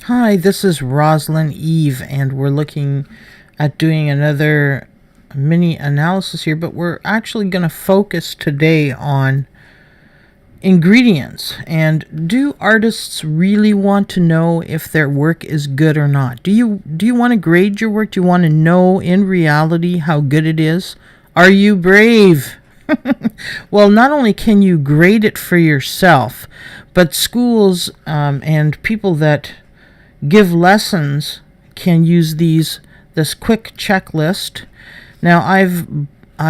Hi, this is Roslynn Eve, and we're looking at doing another mini analysis here, but we're actually going to focus today on ingredients. And do artists really want to know if their work is good or not? Do you want to grade your work? Do you want to know in reality how good it is? Are you brave? Well, not only can you grade it for yourself, but schools and people that give lessons can use this quick checklist. Now I've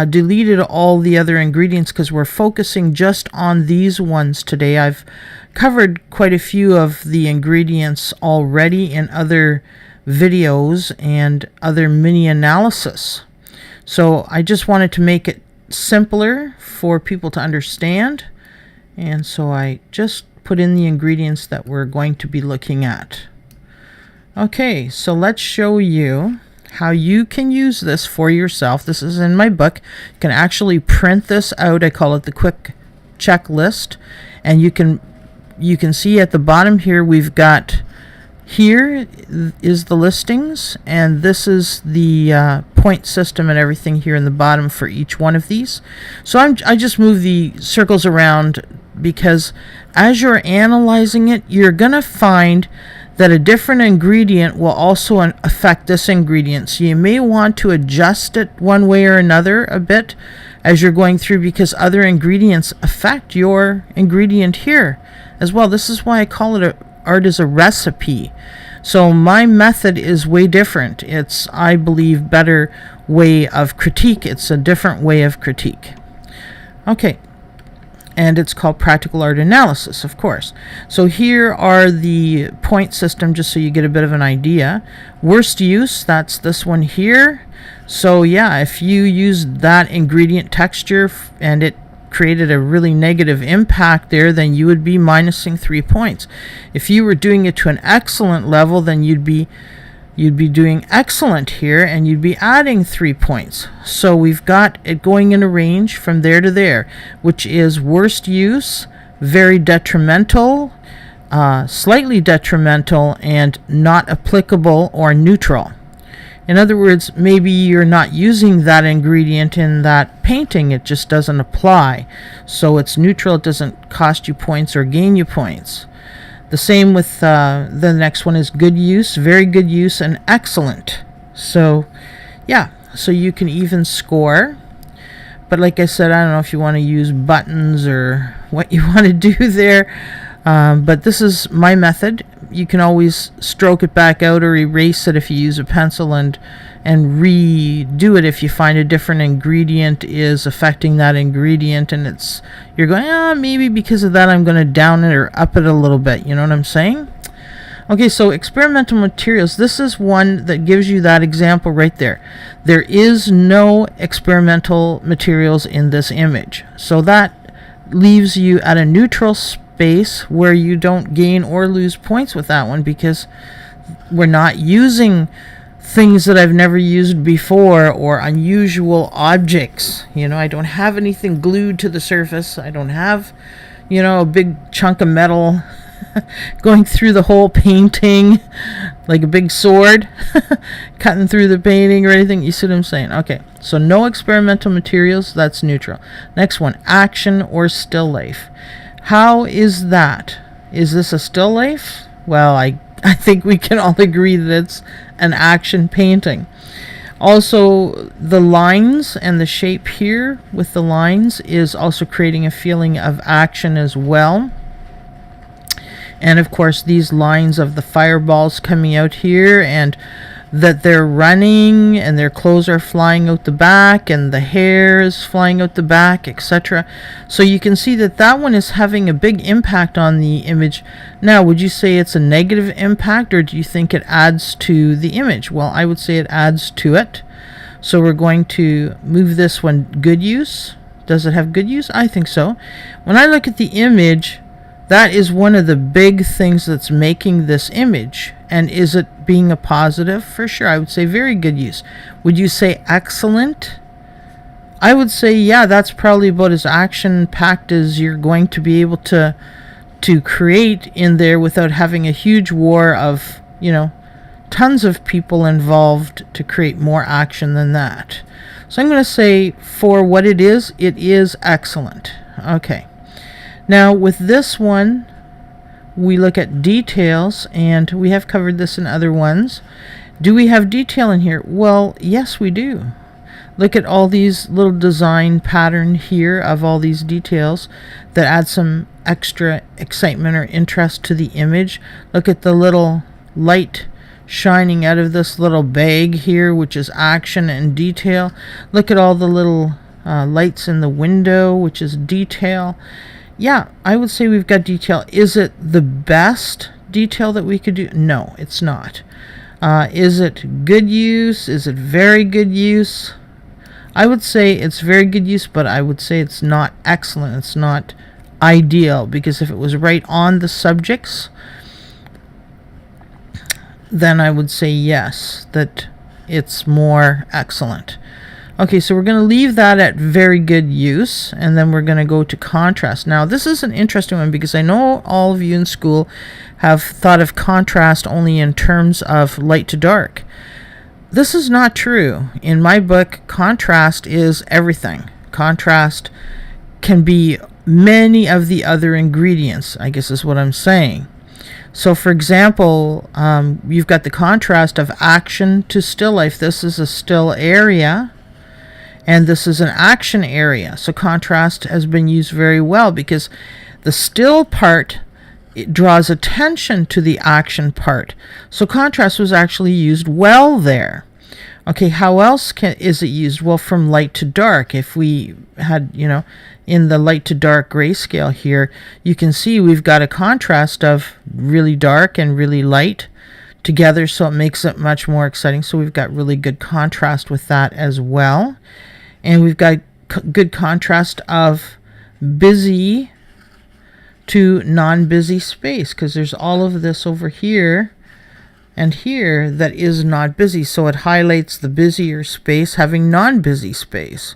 deleted all the other ingredients because we're focusing just on these ones today. I've covered quite a few of the ingredients already in other videos and other mini analysis. So I just wanted to make it simpler for people to understand. And so I just put in the ingredients that we're going to be looking at. Okay, so let's show you how you can use this for yourself. This is in my book. You can actually print this out. I call it the quick checklist. And you can see at the bottom here we've got, here is the listings, and this is the point system and everything here in the bottom for each one of these. So I just move the circles around because as you're analyzing it, you're going to find that a different ingredient will also affect this ingredient. So you may want to adjust it one way or another a bit as you're going through, because other ingredients affect your ingredient here as well. This is why I call it art as a recipe. So my method is way different. It's, I believe, better way of critique. It's a different way of critique. Okay. And it's called practical art analysis, of course. So here are the point system, just so you get a bit of an idea. Worst use, that's this one here. So yeah, if you use that ingredient texture and it created a really negative impact there, then you would be minusing 3 points. If you were doing it to an excellent level, then you'd be doing excellent here, and you'd be adding 3 points. So we've got it going in a range from there to there, which is worst use, very detrimental, slightly detrimental, and not applicable or neutral. In other words, maybe you're not using that ingredient in that painting, it just doesn't apply. So it's neutral, it doesn't cost you points or gain you points. The same with the next one is good use, very good use, and excellent. So yeah, so you can even score. But like I said, I don't know if you want to use buttons or what you want to do there. But this is my method. You can always stroke it back out or erase it if you use a pencil, and redo it if you find a different ingredient is affecting that ingredient, and you're going, maybe because of that I'm going to down it or up it a little bit. You know what I'm saying? Okay, so experimental materials. This is one that gives you that example right there. There is no experimental materials in this image. So that leaves you at a neutral space where you don't gain or lose points with that one, because we're not using things that I've never used before or unusual objects. I don't have anything glued to the surface. I don't have, a big chunk of metal going through the whole painting like a big sword cutting through the painting or anything. You see what I'm saying? Okay, so no experimental materials, that's neutral. Next one, action or still life. How is that? Is this a still life? Well, I think we can all agree that it's an action painting. Also, the lines and the shape here with the lines is also creating a feeling of action as well. And of course, these lines of the fireballs coming out here, and that they're running and their clothes are flying out the back and the hair is flying out the back, etc. So you can see that that one is having a big impact on the image. Now, would you say it's a negative impact, or do you think it adds to the image? Well, I would say it adds to it. So we're going to move this one good use. Does it have good use? I think so. When I look at the image, that is one of the big things that's making this image. And is it being a positive? For sure, I would say very good use. Would you say excellent? I would say, yeah, that's probably about as action-packed as you're going to be able to create in there without having a huge war of you know, tons of people involved to create more action than that. So I'm going to say for what it is excellent. Okay. Now with this one, we look at details, and we have covered this in other ones. Do we have detail in here? Well, yes, we do. Look at all these little design pattern here of all these details that add some extra excitement or interest to the image. Look at the little light shining out of this little bag here, which is action and detail. Look at all the little lights in the window, which is detail. Yeah, I would say we've got detail. Is it the best detail that we could do? No, it's not. Is it good use? Is it very good use? I would say it's very good use, but I would say it's not excellent. It's not ideal, because if it was right on the subjects, then I would say yes, that it's more excellent. Okay, so we're going to leave that at very good use, and then we're going to go to contrast. Now, this is an interesting one, because I know all of you in school have thought of contrast only in terms of light to dark. This is not true. In my book, contrast is everything. Contrast can be many of the other ingredients, I guess is what I'm saying. So, for example, you've got the contrast of action to still life. This is a still area, and this is an action area. So contrast has been used very well, because the still part, it draws attention to the action part. So contrast was actually used well there. Okay, how else is it used? Well, from light to dark. If we had, in the light to dark grayscale here, you can see we've got a contrast of really dark and really light together, so it makes it much more exciting. So we've got really good contrast with that as well. And we've got good contrast of busy to non-busy space, because there's all of this over here and here that is not busy. So it highlights the busier space having non-busy space.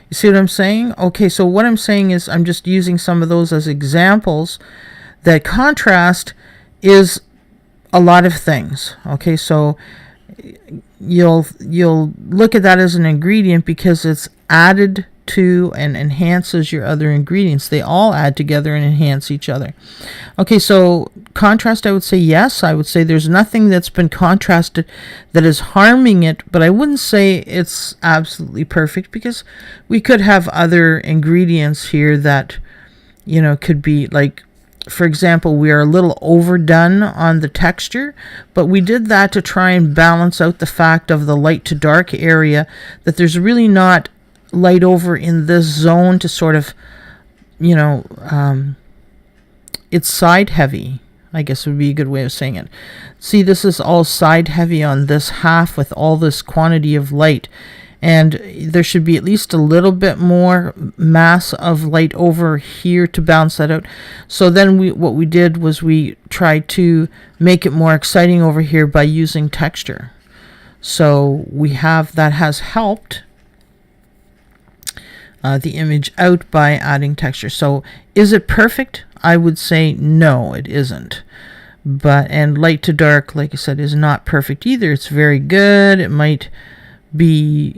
You see what I'm saying? Okay, so what I'm saying is I'm just using some of those as examples that contrast is a lot of things. Okay, so you'll look at that as an ingredient because it's added to and enhances your other ingredients. They all add together and enhance each other. Okay, so contrast, I would say yes. I would say there's nothing that's been contrasted that is harming it, but I wouldn't say it's absolutely perfect, because we could have other ingredients here that, could be like, for example, we are a little overdone on the texture, but we did that to try and balance out the fact of the light to dark area, that there's really not light over in this zone to sort of, it's side heavy, I guess would be a good way of saying it. See, this is all side heavy on this half with all this quantity of light. And there should be at least a little bit more mass of light over here to balance that out. So then what we did was we tried to make it more exciting over here by using texture. So that has helped the image out by adding texture. So is it perfect? I would say no, it isn't. And light to dark, like I said, is not perfect either. It's very good. It might be,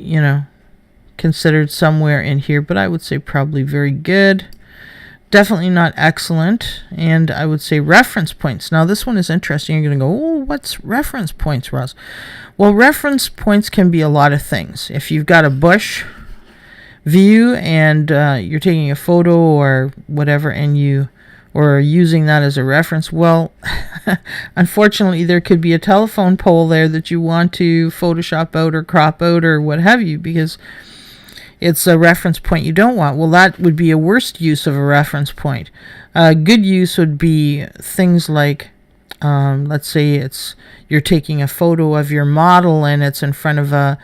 considered somewhere in here, but I would say probably very good. Definitely not excellent. And I would say reference points. Now this one is interesting. You're going to go, oh, what's reference points, Ross? Well, reference points can be a lot of things. If you've got a bush view and you're taking a photo or whatever, and or using that as a reference, well, unfortunately, there could be a telephone pole there that you want to Photoshop out or crop out or what have you, because it's a reference point you don't want. Well, that would be a worst use of a reference point. Good use would be things like, let's say you're taking a photo of your model and it's in front of a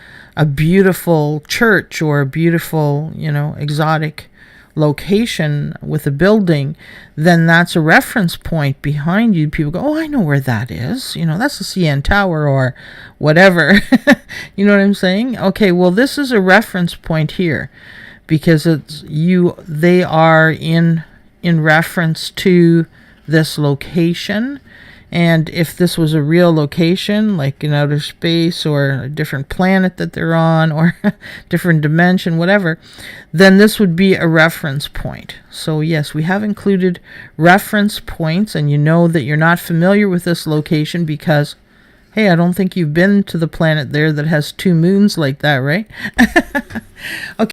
beautiful church or a beautiful, exotic location with a building, then that's a reference point behind you. People go, oh, I know where that is. That's the CN Tower or whatever. You know what I'm saying? Okay, well, this is a reference point here because they are in reference to this location, And if this was a real location, like in outer space or a different planet that they're on or different dimension, whatever, then this would be a reference point. So yes, we have included reference points, and you know that you're not familiar with this location because, hey, I don't think you've been to the planet there that has 2 moons like that, right? Okay.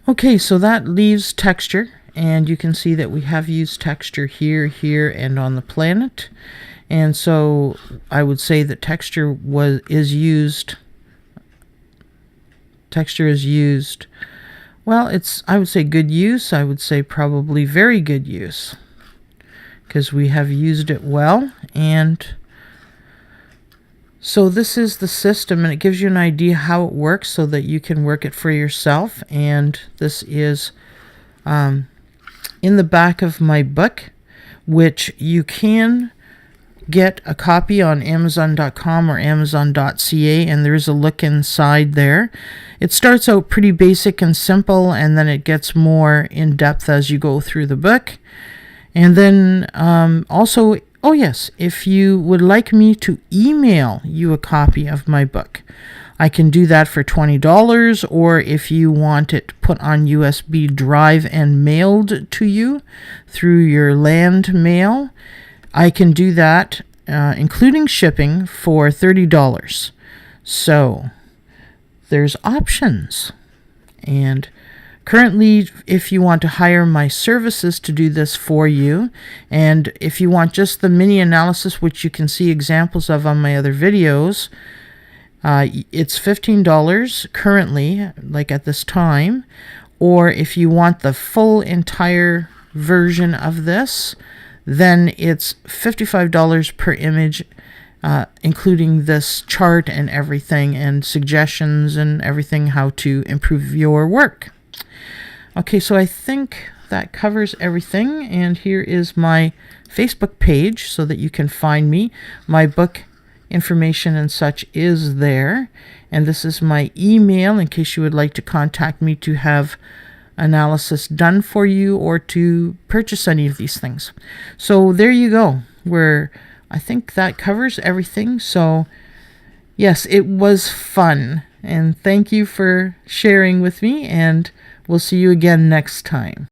Okay, so that leaves texture. And you can see that we have used texture here, here, and on the planet. And so I would say that texture is used. Texture is used. Well, I would say good use. I would say probably very good use, because we have used it well. And so this is the system, and it gives you an idea how it works so that you can work it for yourself. And this is in the back of my book, which you can get a copy on Amazon.com or Amazon.ca, and there is a look inside there. It starts out pretty basic and simple, and then it gets more in depth as you go through the book. And then also, oh yes, if you would like me to email you a copy of my book, I can do that for $20, or if you want it put on USB drive and mailed to you through your land mail, I can do that, including shipping, for $30. So there's options. And currently, if you want to hire my services to do this for you, and if you want just the mini analysis, which you can see examples of on my other videos, it's $15 currently, like at this time. Or if you want the full entire version of this, then it's $55 per image, including this chart and everything, and suggestions and everything how to improve your work. Okay, so I think that covers everything, and here is my Facebook page so that you can find me. My book information and such is there, and this is my email in case you would like to contact me to have analysis done for you or to purchase any of these things. So there you go. I think that covers everything. So yes, it was fun, and thank you for sharing with me, and we'll see you again next time.